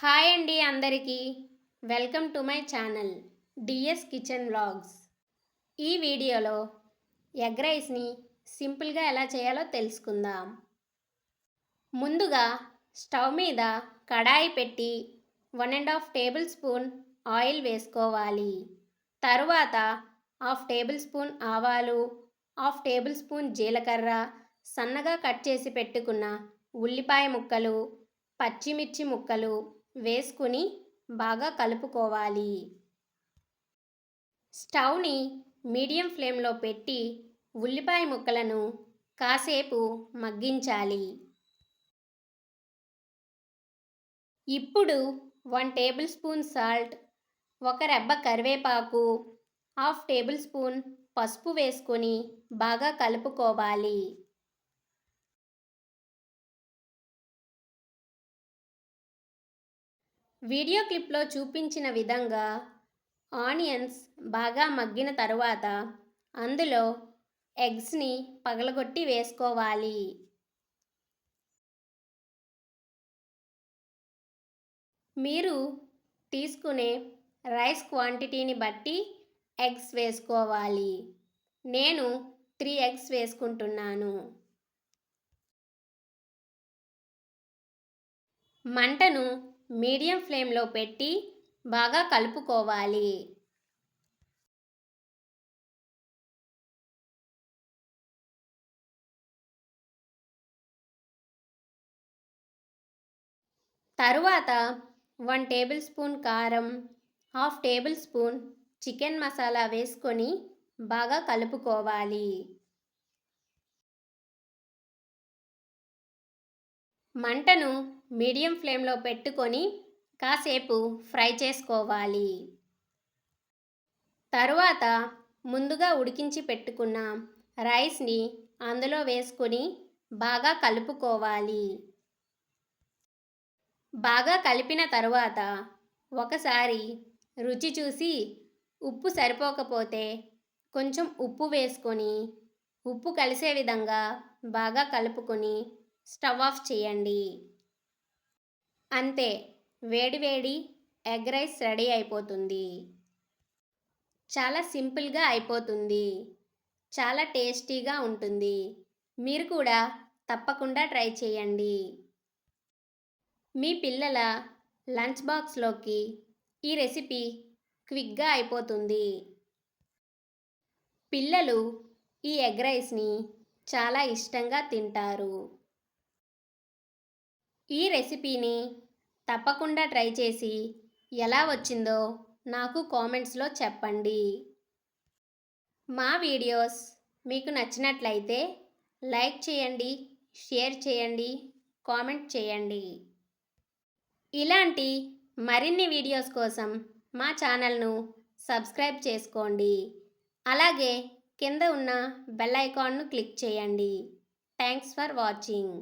Hi అండి అందరికీ. Welcome to my channel DS kitchen vlogs. ఈ వీడియోలో ఎగ్ రైస్ని సింపుల్గా ఎలా చేయాలో తెలుసుకుందాం. ముందుగా స్టవ్ మీద కడాయి పెట్టి 1½ టేబుల్ స్పూన్ ఆయిల్ వేసుకోవాలి. తరువాత హాఫ్ టేబుల్ స్పూన్ ఆవాలు, హాఫ్ టేబుల్ స్పూన్ జీలకర్ర, సన్నగా కట్ చేసి పెట్టుకున్న ఉల్లిపాయ ముక్కలు, పచ్చిమిర్చి ముక్కలు వేసుకుని బాగా కలుపుకోవాలి. స్టవ్ని మీడియం ఫ్లేమ్లో పెట్టి ఉల్లిపాయ ముక్కలను కాసేపు మగ్గించాలి. ఇప్పుడు 1 టేబుల్ స్పూన్ సాల్ట్, ఒక రెబ్బ కరివేపాకు, హాఫ్ టేబుల్ స్పూన్ పసుపు వేసుకొని బాగా కలుపుకోవాలి. వీడియో క్లిప్లో చూపించిన విధంగా ఆనియన్స్ బాగా మగ్గిన తరువాత అందులో ఎగ్స్ని పగలగొట్టి వేసుకోవాలి. మీరు తీసుకునే రైస్ క్వాంటిటీని బట్టి ఎగ్స్ వేసుకోవాలి. నేను 3 ఎగ్స్ వేసుకుంటున్నాను. మంటను మీడియం ఫ్లేమ్లో పెట్టి బాగా కలుపుకోవాలి. తరువాత 1 టేబుల్ స్పూన్ కారం, half table spoon chicken masala వేసుకొని బాగా కలుపుకోవాలి. మంటను మీడియం ఫ్లేమ్లో పెట్టుకొని కాసేపు ఫ్రై చేసుకోవాలి. తరువాత ముందుగా ఉడికించి పెట్టుకున్న రైస్ని అందులో వేసుకొని బాగా కలుపుకోవాలి. బాగా కలిపిన తరువాత ఒకసారి రుచి చూసి ఉప్పు సరిపోకపోతే కొంచెం ఉప్పు వేసుకొని ఉప్పు కలిసే విధంగా బాగా కలుపుకొని స్టవ్ ఆఫ్ చేయండి. అంతే, వేడివేడి ఎగ్ రైస్ రెడీ అయిపోతుంది. చాలా సింపుల్గా అయిపోతుంది. చాలా టేస్టీగా ఉంటుంది. మీరు కూడా తప్పకుండా ట్రై చేయండి. మీ పిల్లల లంచ్ బాక్స్లోకి ఈ రెసిపీ క్విక్గా అయిపోతుంది. పిల్లలు ఈ ఎగ్ రైస్ని చాలా ఇష్టంగా తింటారు. ఈ రెసిపీని తప్పకుండా ట్రై చేసి ఎలా వచ్చిందో నాకు కామెంట్స్లో చెప్పండి. మా వీడియోస్ మీకు నచ్చినట్లయితే లైక్ చేయండి, షేర్ చేయండి, కామెంట్ చేయండి. ఇలాంటి మరిన్ని వీడియోస్ కోసం మా ఛానల్ను సబ్స్క్రైబ్ చేసుకోండి. అలాగే కింద ఉన్న బెల్ ఐకాన్ను క్లిక్ చేయండి. Thanks for watching.